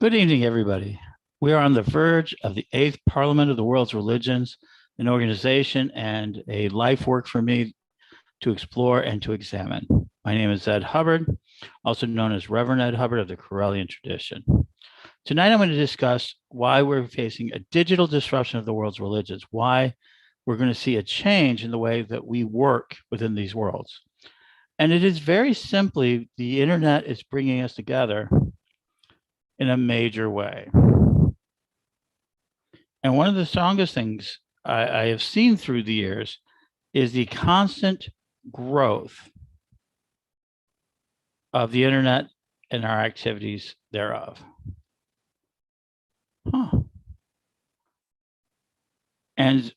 Good evening, everybody. We are on the verge of the 8th Parliament of the World's Religions, an organization and a life work for me to explore and to examine. My name is Ed Hubbard, also known as Reverend Ed Hubbard of the Correllian tradition. Tonight, I'm going to discuss why we're facing a digital disruption of the world's religions, why we're going to see a change in the way that we work within these worlds. And it is very simply the internet is bringing us together in a major way. And one of the strongest things I have seen through the years is the constant growth of the internet and our activities thereof. And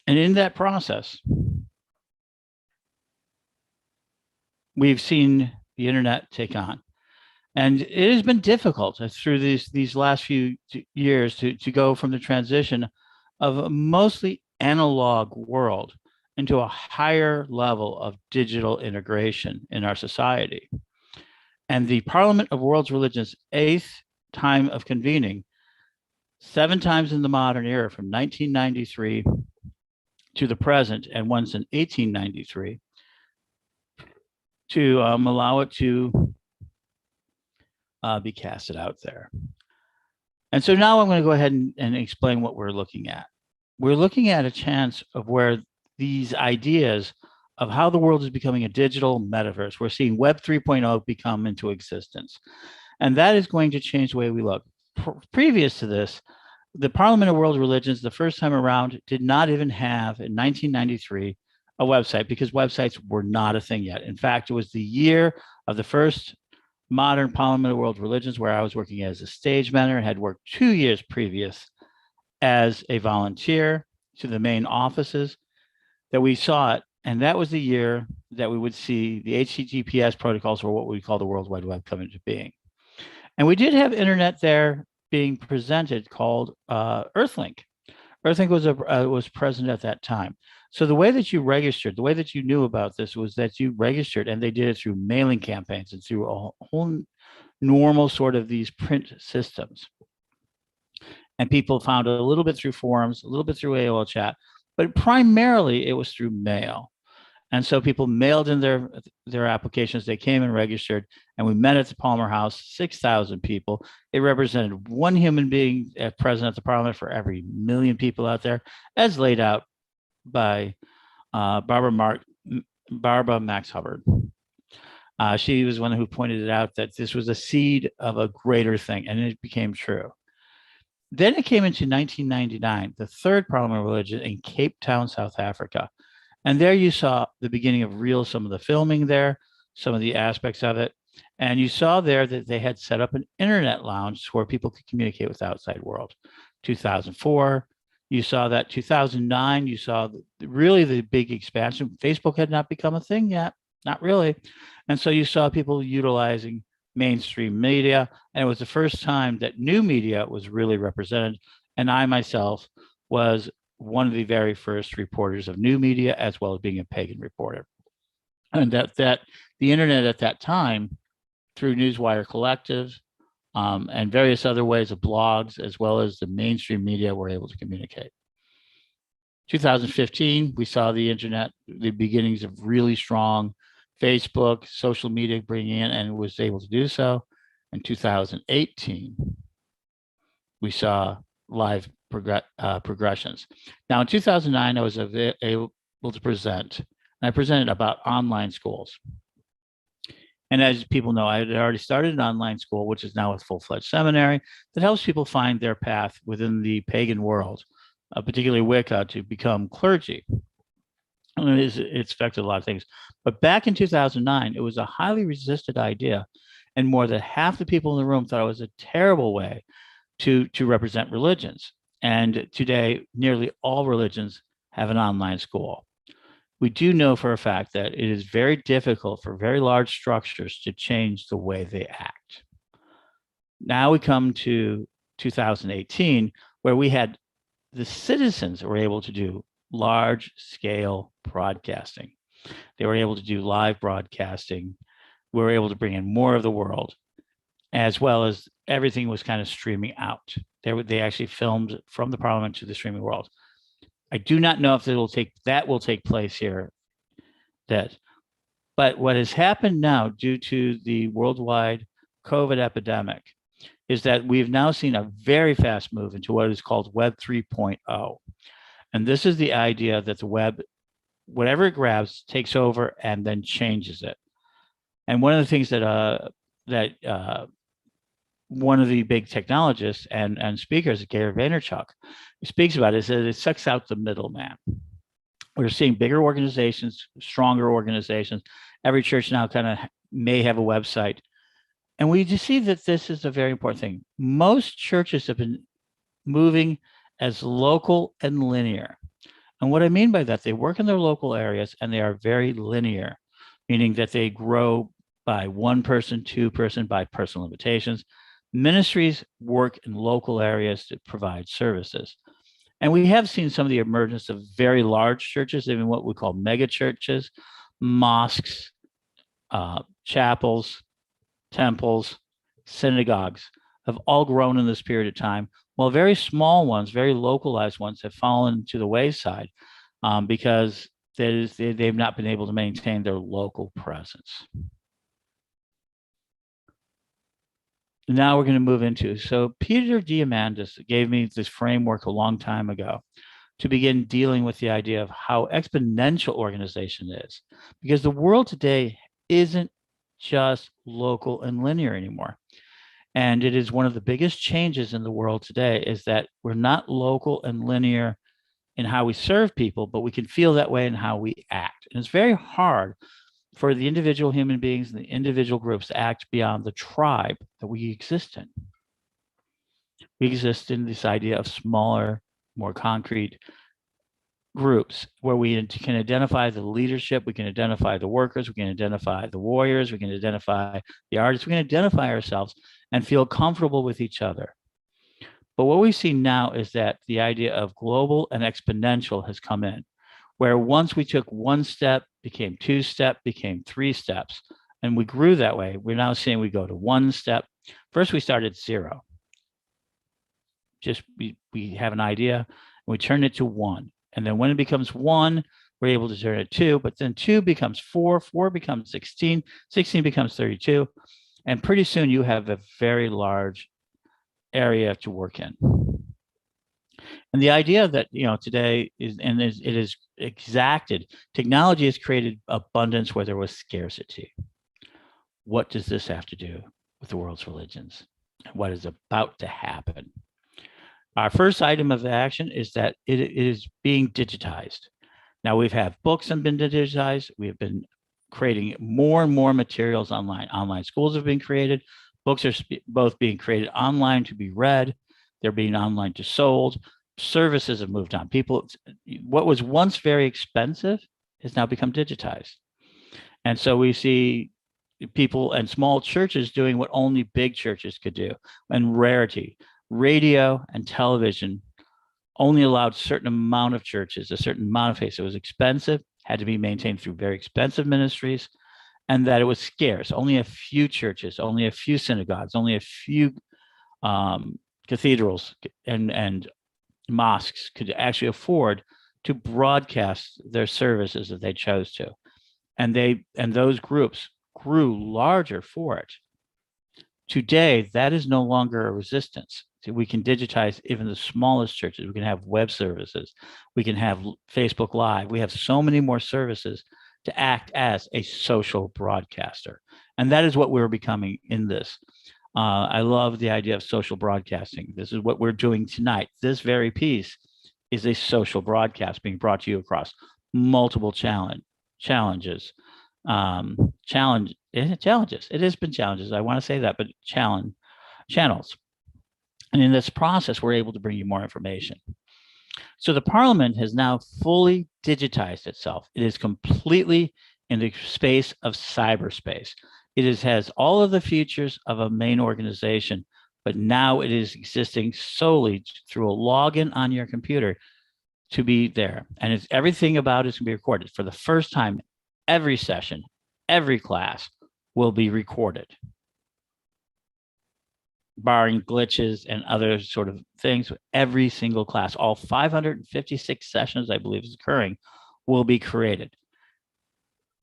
in that process, we've seen the internet take on. And it has been difficult through these last few years to go from the transition of a mostly analog world into a higher level of digital integration in our society. And the Parliament of World's Religions' 8th time of convening, 7 times in the modern era from 1993 to the present, and once in 1893, to allow it to be casted out there. And so now I'm going to go ahead and explain what we're looking at. We're looking at a chance of where these ideas of how the world is becoming a digital metaverse, we're seeing Web 3.0 become into existence. And that is going to change the way we look. Previous to this, the Parliament of World Religions, the first time around, did not even have, in 1993, a website because websites were not a thing yet. In fact, it was the year of the first modern Parliament of World Religions, where I was working as a stage mentor and had worked 2 years previous as a volunteer to the main offices, that we saw it. And that was the year that we would see the HTTPS protocols, or what we call the World Wide Web, come into being. And we did have internet there being presented called Earthlink. Earthlink was present at that time. So the way that you registered, the way that you knew about this was that you registered, and they did it through mailing campaigns and through a whole normal sort of these print systems. And people found a little bit through forums, a little bit through AOL chat, but primarily it was through mail. And so people mailed in their applications. They came and registered, and we met at the Palmer House, 6,000 people. It represented one human being present at the Parliament for every million people out there, as laid out by Barbara Max Hubbard. She was one who pointed it out that this was a seed of a greater thing, and it became true. Then it came into 1999, the third Parliament of Religion in Cape Town, South Africa. And there you saw the beginning of some of the filming there, some of the aspects of it. And you saw there that they had set up an internet lounge where people could communicate with the outside world. 2004, you saw that. 2009, you saw really the big expansion. Facebook had not become a thing yet, not really. And so you saw people utilizing mainstream media. And it was the first time that new media was really represented. And I myself was one of the very first reporters of new media, as well as being a pagan reporter. And that the internet at that time, through Newswire Collective and various other ways of blogs, as well as the mainstream media, were able to communicate. 2015, we saw the internet, the beginnings of really strong Facebook, social media bringing in, and was able to do so. In 2018, we saw live progressions. Now, in 2009, I was able to present, and I presented about online schools. And as people know, I had already started an online school, which is now a full-fledged seminary that helps people find their path within the pagan world, particularly Wicca, to become clergy. And it's affected a lot of things. But back in 2009, it was a highly resisted idea. And more than half the people in the room thought it was a terrible way to represent religions. And today, nearly all religions have an online school. We do know for a fact that it is very difficult for very large structures to change the way they act. Now we come to 2018, where we had the citizens were able to do large scale broadcasting. They were able to do live broadcasting. We were able to bring in more of the world. as well as everything was kind of streaming out. They actually filmed from the Parliament to the streaming world. I do not know if that will take place here. But what has happened now due to the worldwide COVID epidemic is that we've now seen a very fast move into what is called Web 3.0. And this is the idea that the web, whatever it grabs, takes over and then changes it. And one of the things that one of the big technologists and speakers, Gary Vaynerchuk, speaks about is that it sucks out the middleman. We're seeing bigger organizations, stronger organizations. Every church now kind of may have a website. And we just see that this is a very important thing. Most churches have been moving as local and linear. And what I mean by that, they work in their local areas and they are very linear, meaning that they grow by one person, two person, by personal invitations. Ministries work in local areas to provide services. And we have seen some of the emergence of very large churches, even what we call mega churches, mosques, chapels, temples, synagogues have all grown in this period of time, while very small ones, very localized ones have fallen to the wayside because they've not been able to maintain their local presence. Now we're going to move into, so Peter Diamandis gave me this framework a long time ago to begin dealing with the idea of how exponential organization is, because the world today isn't just local and linear anymore. And it is one of the biggest changes in the world today is that we're not local and linear in how we serve people, but we can feel that way in how we act. And it's very hard for the individual human beings and the individual groups to act beyond the tribe that we exist in. We exist in this idea of smaller, more concrete groups where we can identify the leadership, we can identify the workers, we can identify the warriors, we can identify the artists, we can identify ourselves and feel comfortable with each other. But what we see now is that the idea of global and exponential has come in, where once we took one step, became two step, became three steps, and we grew that way. We're now seeing we go to one step. First, we started at zero. Just we have an idea, and we turn it to one. And then when it becomes one, we're able to turn it two, but then two becomes four, four becomes 16, 16 becomes 32. And pretty soon you have a very large area to work in. And the idea that, today is, and it is exacted, technology has created abundance where there was scarcity. What does this have to do with the world's religions? What is about to happen? Our first item of action is that it is being digitized. Now we've had books have been digitized. We have been creating more and more materials online. Online schools have been created. Books are both being created online to be read. They're being online to sold. Services have moved on. What was once very expensive has now become digitized. And so we see people and small churches doing what only big churches could do. And rarity, radio and television only allowed a certain amount of churches, a certain amount of faith. It was expensive, had to be maintained through very expensive ministries, and that it was scarce. Only a few churches, only a few synagogues, only a few cathedrals and mosques could actually afford to broadcast their services if they chose to. And those groups grew larger for it. Today, that is no longer a resistance. So we can digitize even the smallest churches. We can have web services. We can have Facebook Live. We have so many more services to act as a social broadcaster. And that is what we're becoming in this. I love the idea of social broadcasting. This is what we're doing tonight. This very piece is a social broadcast being brought to you across multiple challenges. Challenges. It has been challenges. I want to say that, but channels. And in this process, we're able to bring you more information. So the Parliament has now fully digitized itself. It is completely in the space of cyberspace. It has all of the features of a main organization, but now it is existing solely through a login on your computer to be there. And everything about it is going to be recorded. For the first time, every session, every class will be recorded. barring glitches and other sort of things, every single class, all 556 sessions, I believe is occurring, will be created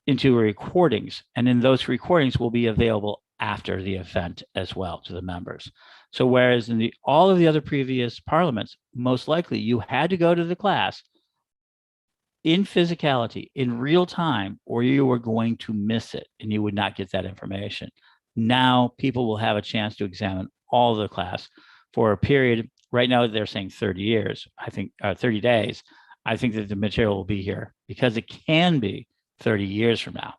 into recordings. And in those recordings will be available after the event as well to the members. So whereas in all of the other previous parliaments, most likely you had to go to the class in physicality, in real time, or you were going to miss it and you would not get that information. Now people will have a chance to examine all the class for a period. Right now they're saying 30 years, I think 30 days. I think that the material will be here because it can be 30 years from now.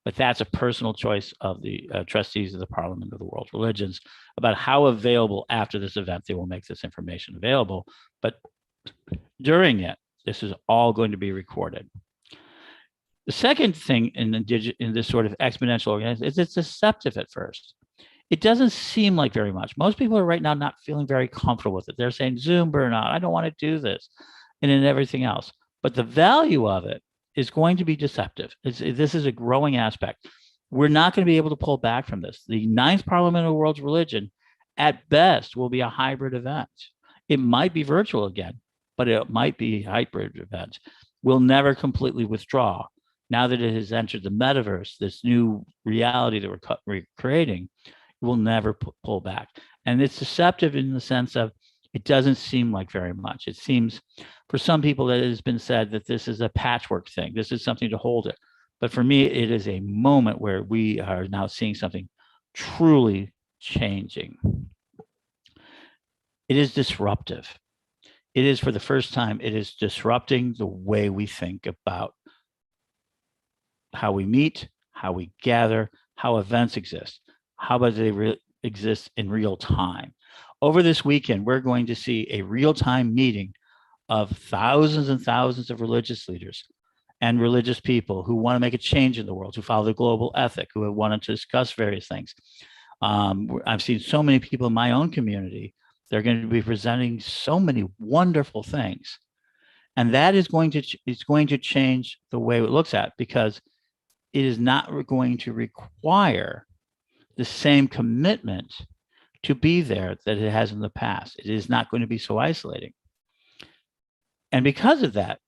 But that's a personal choice of the trustees of the Parliament of the World Religions about how available after this event they will make this information available. But during it, this is all going to be recorded. The second thing in this sort of exponential organization is it's deceptive at first. It doesn't seem like very much. Most people are right now not feeling very comfortable with it. They're saying Zoom burnout, I don't want to do this, and then everything else. But the value of it is going to be deceptive. This is a growing aspect. We're not going to be able to pull back from this. The Ninth Parliament of the World's Religion, at best, will be a hybrid event. It might be virtual again, but it might be a hybrid event. We'll never completely withdraw. Now that it has entered the metaverse, this new reality that we're creating, will never pull back. And it's deceptive in the sense of it doesn't seem like very much. It seems, for some people, it has been said that this is a patchwork thing. This is something to hold it. But for me, it is a moment where we are now seeing something truly changing. It is disruptive. It is, for the first time, it is disrupting the way we think about how we meet, how we gather, how events exist. How about they exist in real time? Over this weekend, we're going to see a real-time meeting of thousands and thousands of religious leaders and religious people who want to make a change in the world, who follow the global ethic, who have wanted to discuss various things. I've seen so many people in my own community. They're going to be presenting so many wonderful things. And that is going to change the way it looks at, because it is not going to require the same commitment to be there that it has in the past. It is not going to be so isolating. And because of that,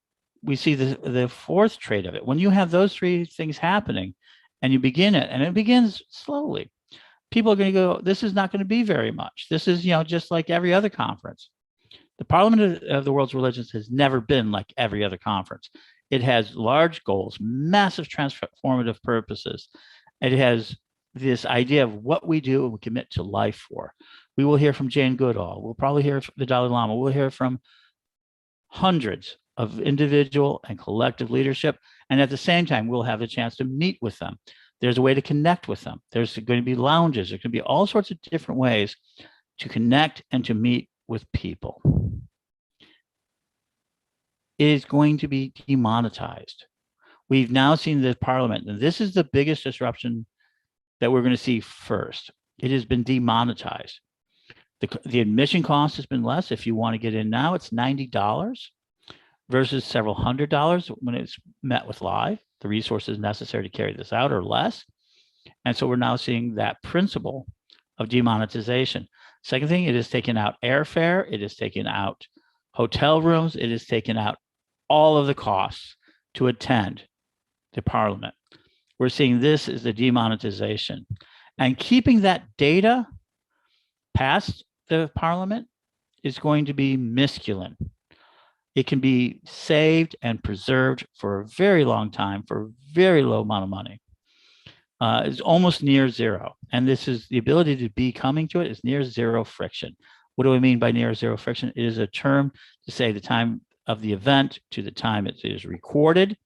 we see the fourth trait of it. When you have those three things happening and you begin it, and it begins slowly, people are going to go, this is not going to be very much. This is, just like every other conference. The Parliament of the World's Religions has never been like every other conference. It has large goals, massive transformative purposes. It has this idea of what we do and we commit to life for. We will hear from Jane Goodall. We'll probably hear from the Dalai Lama. We'll hear from hundreds of individual and collective leadership. And at the same time, we'll have the chance to meet with them. There's a way to connect with them. There's going to be lounges. There can be all sorts of different ways to connect and to meet with people. It is going to be demonetized. We've now seen the Parliament, and this is the biggest disruption that we're going to see first. It has been demonetized. The admission cost has been less. If you want to get in now, it's $90 versus several $100s when it's met with live. The resources necessary to carry this out are less. And so we're now seeing that principle of demonetization. Second thing, it has taken out airfare. It has taken out hotel rooms. It has taken out all of the costs to attend the Parliament. We're seeing this as the demonetization. And keeping that data past the Parliament is going to be misculine. It can be saved and preserved for a very long time for a very low amount of money. It's almost near zero. And this is the ability to be coming to it is near zero friction. What do I mean by near zero friction? It is a term to say the time of the event to the time it is recorded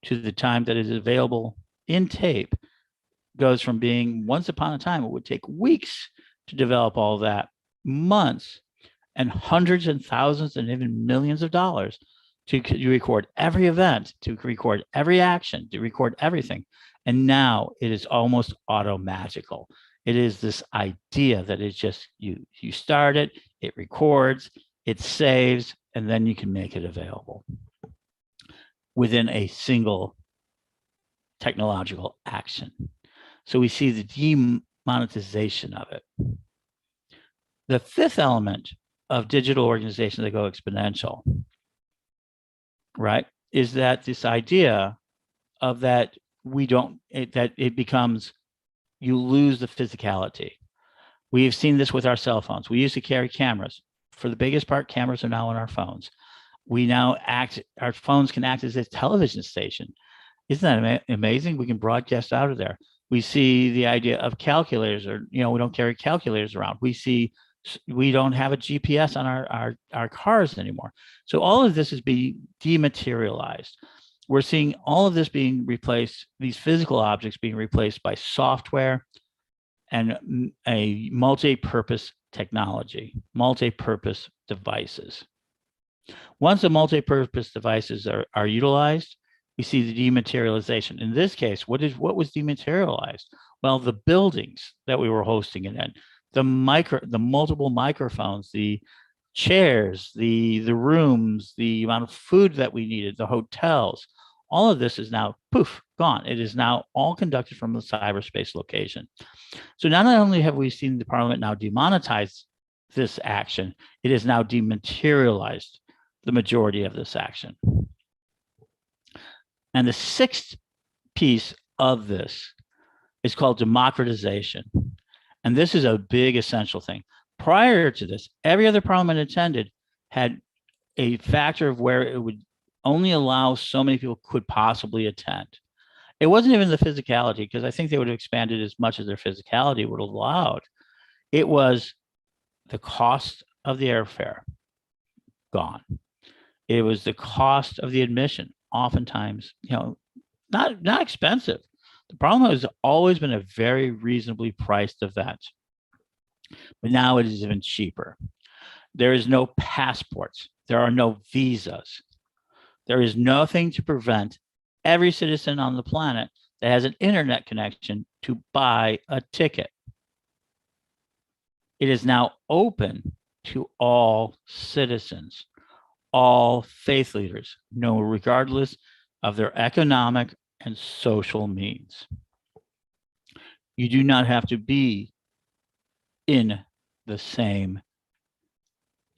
to the time that it is available in tape goes from being, once upon a time, it would take weeks to develop all that, months, and hundreds and thousands and even millions of dollars to record every event, to record every action, to record everything. And now it is almost automagical. It is this idea that it's just, you start it, it records, it saves, and then you can make it available within a single technological action. So we see the demonetization of it. The fifth element of digital organizations that go exponential, right, is that this idea of that that it becomes, you lose the physicality. We have seen this with our cell phones. We used to carry cameras. For the biggest part, cameras are now on our phones. Our phones can act as a television station. Isn't that amazing? We can broadcast out of there. We see the idea of calculators, or, we don't carry calculators around. We don't have a GPS on our cars anymore. So all of this is being dematerialized. We're seeing all of this being replaced, these physical objects being replaced by software and a multi-purpose technology, multi-purpose devices. Once the multi-purpose devices are utilized, we see the dematerialization. In this case, what was dematerialized? Well, the buildings that we were hosting it in, the multiple microphones, the chairs, the rooms, the amount of food that we needed, the hotels, all of this is now poof, gone. It is now all conducted from the cyberspace location. So not only have we seen the parliament now demonetize this action, it is now dematerialized the majority of this action. And the sixth piece of this is called democratization. And this is a big essential thing. Prior to this, every other parliament attended had a factor of where it would only allow so many people could possibly attend. It wasn't even the physicality, because I think they would have expanded as much as their physicality would have allowed. It was the cost of the airfare, gone. It was the cost of the admission, oftentimes, not expensive. The problem has always been a very reasonably priced event, but now it is even cheaper. There is no passports. There are no visas. There is nothing to prevent every citizen on the planet that has an internet connection to buy a ticket. It is now open to all citizens, all faith leaders, regardless of their economic and social means. You do not have to be in the same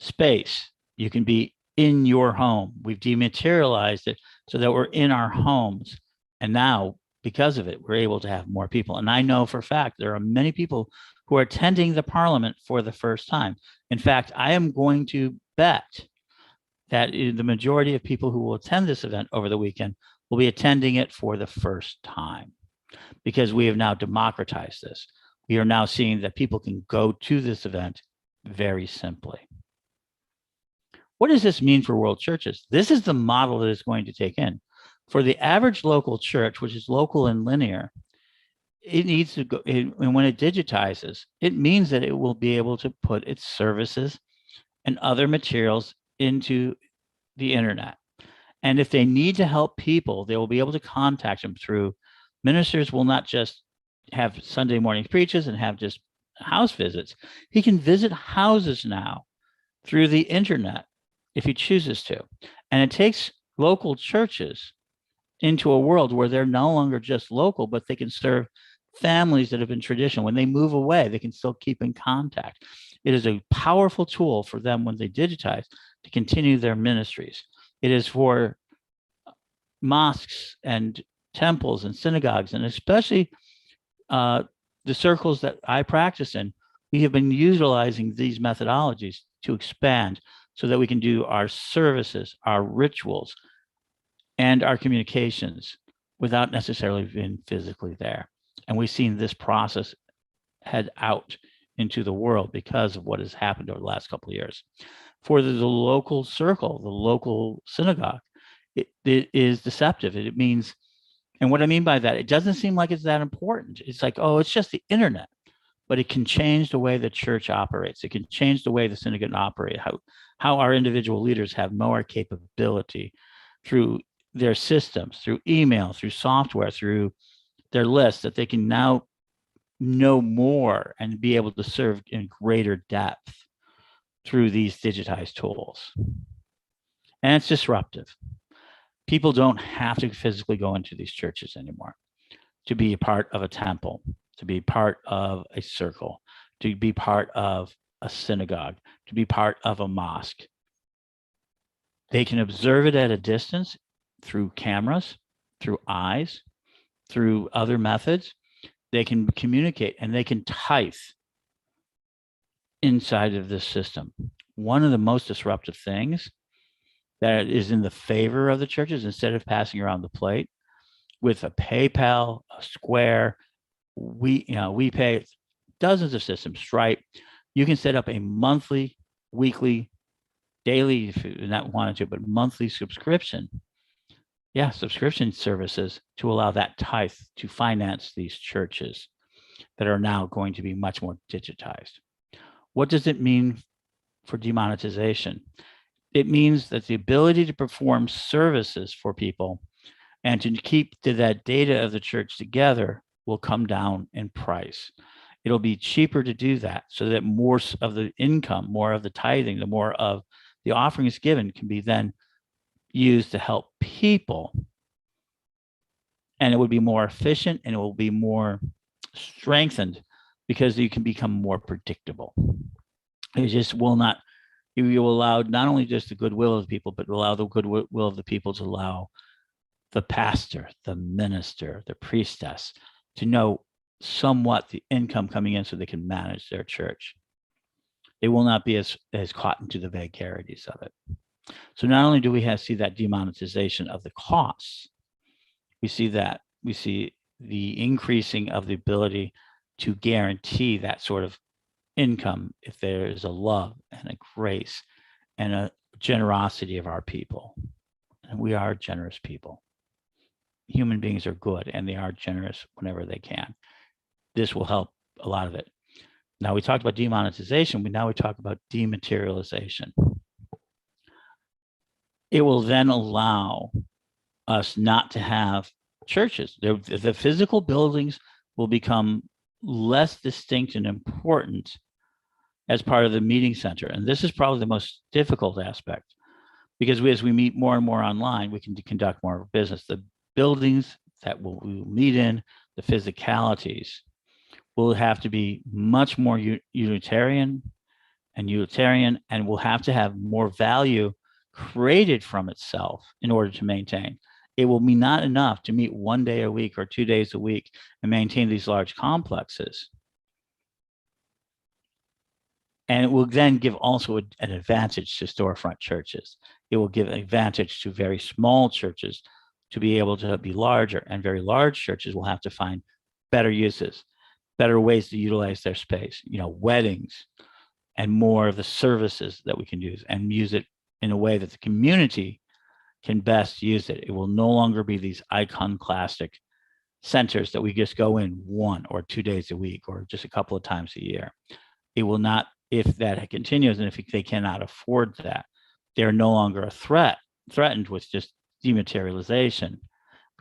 space. You can be in your home. We've dematerialized it so that we're in our homes. And now, because of it, we're able to have more people. And I know for a fact there are many people who are attending the parliament for the first time. In fact, I am going to bet that the majority of people who will attend this event over the weekend will be attending it for the first time, because we have now democratized this. We are now seeing that people can go to this event very simply. What does this mean for world churches? This is the model that it's going to take in. For the average local church, which is local and linear, it needs to go, and when it digitizes, it means that it will be able to put its services and other materials into the internet. And if they need to help people, they will be able to contact them through ministers. Will not just have Sunday morning preaches and have just house visits. He can visit houses now through the internet if he chooses to. And it takes local churches into a world where they're no longer just local, but they can serve families that have been traditional. When they move away, they can still keep in contact. It is a powerful tool for them when they digitize to continue their ministries. It is for mosques and temples and synagogues, and especially the circles that I practice in. We have been utilizing these methodologies to expand so that we can do our services, our rituals, and our communications without necessarily being physically there. And we've seen this process head out into the world because of what has happened over the last couple of years. For the local circle, the local synagogue, it is deceptive. It means, and what I mean by that, it doesn't seem like it's that important. It's like, oh, it's just the internet, but it can change the way the church operates. It can change the way the synagogue operates, how our individual leaders have more capability through their systems, through email, through software, through their lists, that they can now know more and be able to serve in greater depth through these digitized tools. And it's disruptive. People don't have to physically go into these churches anymore to be a part of a temple, to be part of a circle, to be part of a synagogue, to be part of a mosque. They can observe it at a distance through cameras, through eyes, through other methods. They can communicate and they can tithe inside of this system. One of the most disruptive things that is in the favor of the churches, instead of passing around the plate with a PayPal, a Square, we pay dozens of systems, Stripe. You can set up a monthly, weekly, daily, if you not wanted to, but monthly subscription. Yeah, subscription services to allow that tithe to finance these churches that are now going to be much more digitized. What does it mean for demonetization? It means that the ability to perform services for people and to keep that data of the church together will come down in price. It'll be cheaper to do that so that more of the income, more of the tithing, the more of the offerings given can be then used to help people. And it would be more efficient and it will be more strengthened because you can become more predictable. It just will not, you will allow not only just the goodwill of the people, but allow the goodwill of the people to allow the pastor, the minister, the priestess to know somewhat the income coming in so they can manage their church. They will not be as caught into the vagaries of it. So not only do we see that demonetization of the costs, we see the increasing of the ability to guarantee that sort of income if there is a love and a grace and a generosity of our people. And we are generous people. Human beings are good and they are generous whenever they can. This will help a lot of it. Now we talked about demonetization, but now we talk about dematerialization. It will then allow us not to have churches. The physical buildings will become less distinct and important as part of the meeting center. And this is probably the most difficult aspect because as we meet more and more online, we can conduct more business. The buildings that we will meet in, the physicalities, will have to be much more utilitarian and will have to have more value created from itself in order to maintain. It will be not enough to meet 1 day a week or 2 days a week and maintain these large complexes. And it will then give also an advantage to storefront churches. It will give an advantage to very small churches to be able to be larger, and very large churches will have to find better uses, better ways to utilize their space, weddings and more of the services that we can use and use it in a way that the community can best use it. It will no longer be these iconoclastic centers that we just go in 1 or 2 days a week or just a couple of times a year. It will not, if that continues and if they cannot afford that, they're no longer threatened with just dematerialization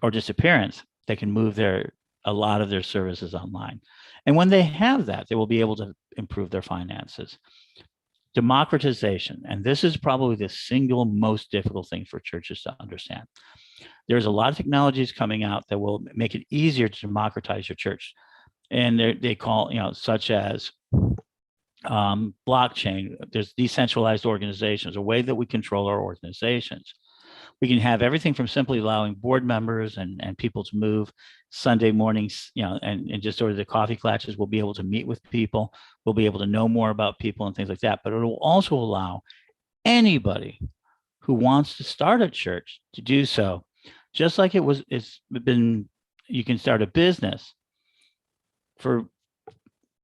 or disappearance. They can move a lot of their services online. And when they have that, they will be able to improve their finances. Democratization, and this is probably the single most difficult thing for churches to understand. There's a lot of technologies coming out that will make it easier to democratize your church. And they call, such as blockchain. There's decentralized organizations, a way that we control our organizations. We can have everything from simply allowing board members and people to move Sunday mornings, and just sort of the coffee classes. We'll be able to meet with people. We'll be able to know more about people and things like that. But it will also allow anybody who wants to start a church to do so, just like it's been, you can start a business for,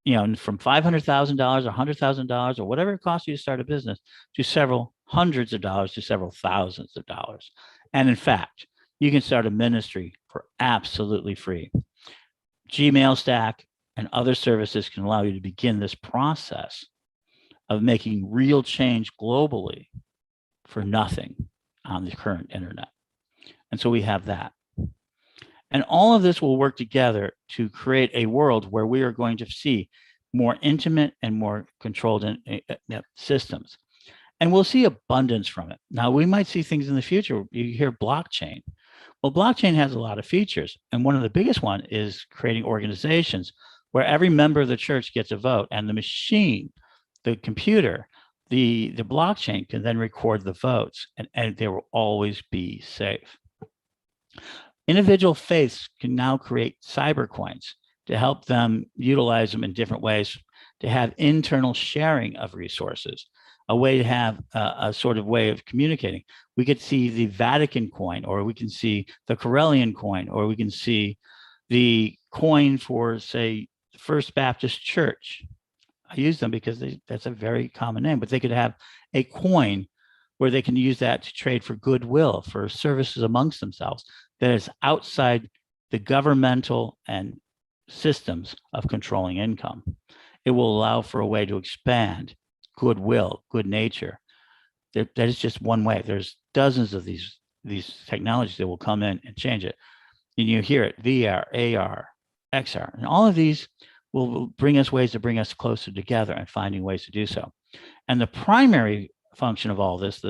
from $500,000 or $100,000 or whatever it costs you to start a business to several hundreds of dollars to several thousands of dollars. And in fact, you can start a ministry for absolutely free. Gmail Stack and other services can allow you to begin this process of making real change globally for nothing on the current internet. And so we have that. And all of this will work together to create a world where we are going to see more intimate and more controlled systems. And we'll see abundance from it. Now, we might see things in the future. You hear blockchain. Well, blockchain has a lot of features. And one of the biggest one is creating organizations where every member of the church gets a vote and the machine the computer, the blockchain can then record the votes, and they will always be safe. Individual faiths can now create cyber coins to help them utilize them in different ways, to have internal sharing of resources, a way to have a sort of way of communicating. We could see the Vatican coin, or we can see the Corellian coin, or we can see the coin for, say, First Baptist Church. I use them because that's a very common name, but they could have a coin where they can use that to trade for goodwill, for services amongst themselves that is outside the governmental and systems of controlling income. It will allow for a way to expand goodwill, good nature. That is just one way. There's dozens of these technologies that will come in and change it. And you hear it, VR, AR, XR, and all of these will bring us ways to bring us closer together and finding ways to do so. And the primary function of all this,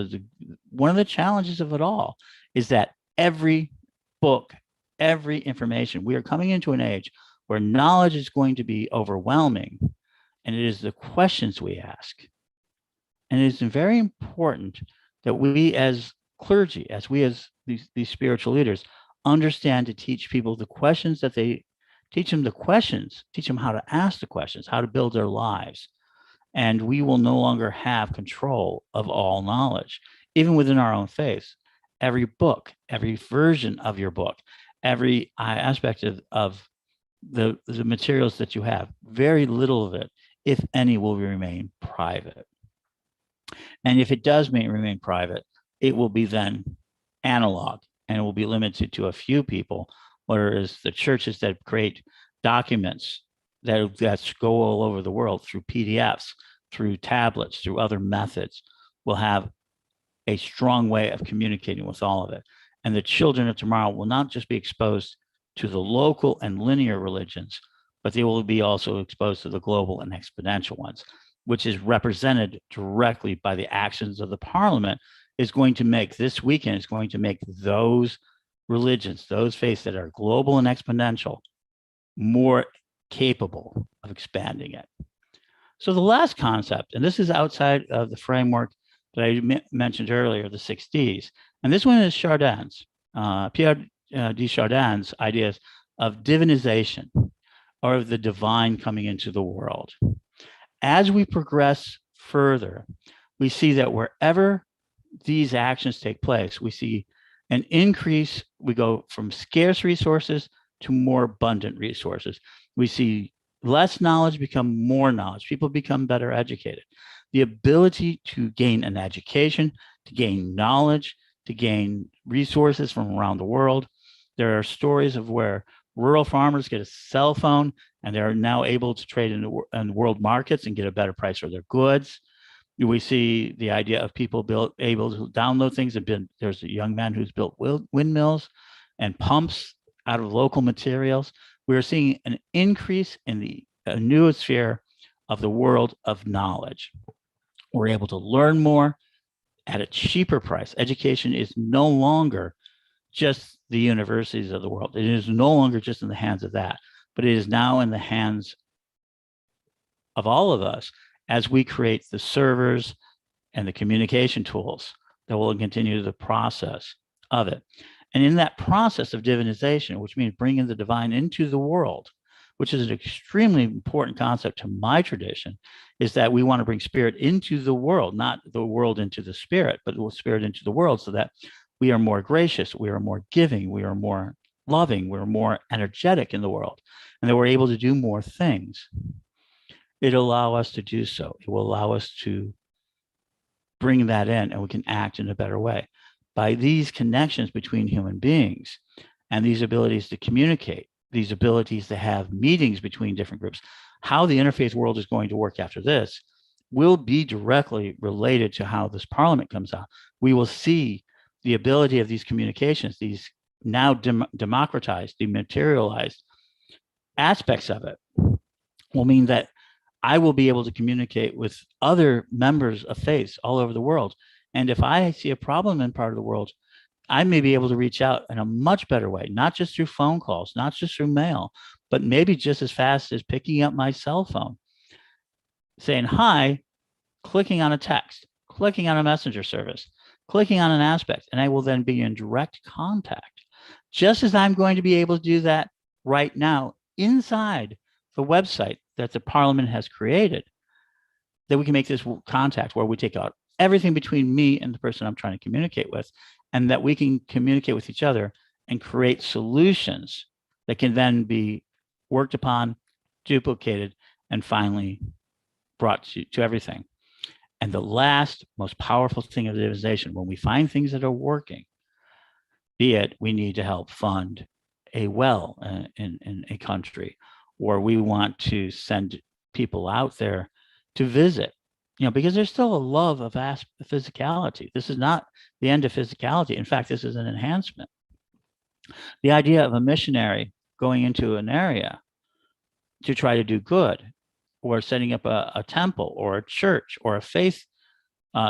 one of the challenges of it all, is that every book, every information, we are coming into an age where knowledge is going to be overwhelming, and it is the questions we ask. And it is very important that we as clergy, as we as these spiritual leaders, understand to teach people the questions that they teach them, teach them how to ask the questions, how to build their lives. And we will no longer have control of all knowledge, even within our own faith. Every book, every version of your book, every aspect of the materials that you have, very little of it, if any, will remain private. And if it does remain private, it will be then analog, and it will be limited to a few people, whereas the churches that create documents that go all over the world through PDFs, through tablets, through other methods, will have a strong way of communicating with all of it. And the children of tomorrow will not just be exposed to the local and linear religions, but they will be also exposed to the global and exponential ones, which is represented directly by the actions of the parliament, is going to make this weekend, is going to make those religions, those faiths that are global and exponential, more capable of expanding it. So the last concept, and this is outside of the framework that I mentioned earlier, the 6Ds, and this one is Chardin's, Pierre de Chardin's ideas of divinization, or of the divine coming into the world. As we progress further, we see that wherever these actions take place, we see an increase. We go from scarce resources to more abundant resources. We see less knowledge become more knowledge. People become better educated. The ability to gain an education, to gain knowledge, to gain resources from around the world. There are stories of where rural farmers get a cell phone and they're now able to trade in world markets and get a better price for their goods. We see the idea of people able to download things. There's a young man who's built windmills and pumps out of local materials. We're seeing an increase in the noosphere of the world of knowledge. We're able to learn more at a cheaper price. Education is no longer just the universities of the world. It is no longer just in the hands of that, but it is now in the hands of all of us as we create the servers and the communication tools that will continue the process of it. And in that process of divinization, which means bringing the divine into the world, which is an extremely important concept to my tradition, is that we want to bring spirit into the world, not the world into the spirit, but the spirit into the world, so that we are more gracious, we are more giving, we are more loving, we're more energetic in the world, and that we're able to do more things. It'll allow us to do so. It will allow us to bring that in, and we can act in a better way. By these connections between human beings and these abilities to communicate, these abilities to have meetings between different groups, how the interfaith world is going to work after this will be directly related to how this parliament comes out. We will see the ability of these communications, these now democratized, dematerialized aspects of it, will mean that I will be able to communicate with other members of faiths all over the world. And if I see a problem in part of the world, I may be able to reach out in a much better way, not just through phone calls, not just through mail, but maybe just as fast as picking up my cell phone, saying, hi, clicking on a text, clicking on a messenger service, clicking on an aspect, and I will then be in direct contact, just as I'm going to be able to do that right now inside the website that the Parliament has created, that we can make this contact where we take out everything between me and the person I'm trying to communicate with, and that we can communicate with each other and create solutions that can then be worked upon, duplicated, and finally brought to everything. And the last most powerful thing of divinization, when we find things that are working, be it we need to help fund a well in a country, or we want to send people out there to visit, because there's still a love of physicality. This is not the end of physicality. In fact, this is an enhancement. The idea of a missionary going into an area to try to do good, or setting up a temple or a church or a faith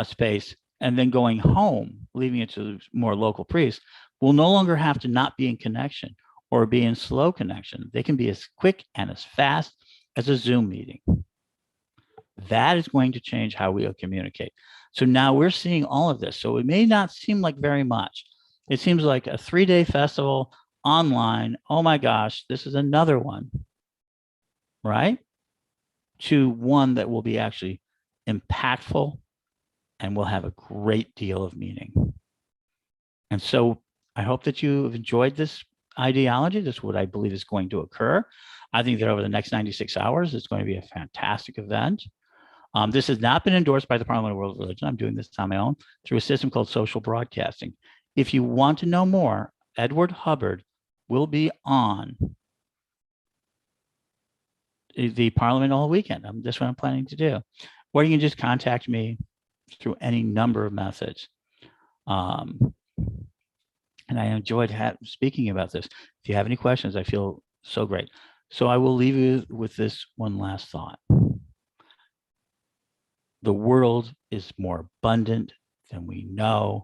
space, and then going home, leaving it to more local priests, will no longer have to not be in connection or be in slow connection. They can be as quick and as fast as a Zoom meeting. That is going to change how we communicate. So now we're seeing all of this. So it may not seem like very much. It seems like a 3-day festival online. Oh my gosh, this is another one, right? To one that will be actually impactful and will have a great deal of meaning. And so I hope that you have enjoyed this ideology. This is what I believe is going to occur. I think that over the next 96 hours, it's going to be a fantastic event. This has not been endorsed by the Parliament of World Religion. I'm doing this on my own through a system called social broadcasting. If you want to know more, Edward Hubbard will be on the Parliament all weekend. That's what I'm planning to do. Or you can just contact me through any number of methods. And I enjoyed speaking about this. If you have any questions, I feel so great. So I will leave you with this one last thought. The world is more abundant than we know.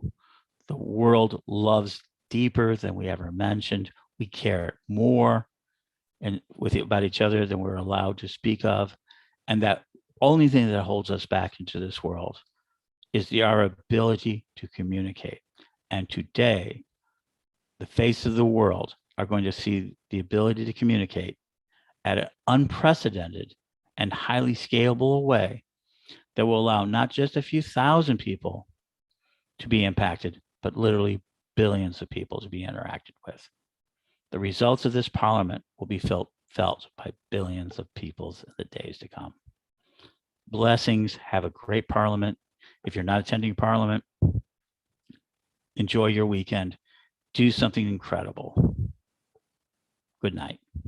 The world loves deeper than we ever mentioned. We care more about each other than we're allowed to speak of. And that only thing that holds us back into this world is our ability to communicate. And today, the face of the world are going to see the ability to communicate at an unprecedented and highly scalable way that will allow not just a few thousand people to be impacted, but literally billions of people to be interacted with. The results of this parliament will be felt by billions of people in the days to come. Blessings. Have a great parliament. If you're not attending parliament, enjoy your weekend. Do something incredible. Good night.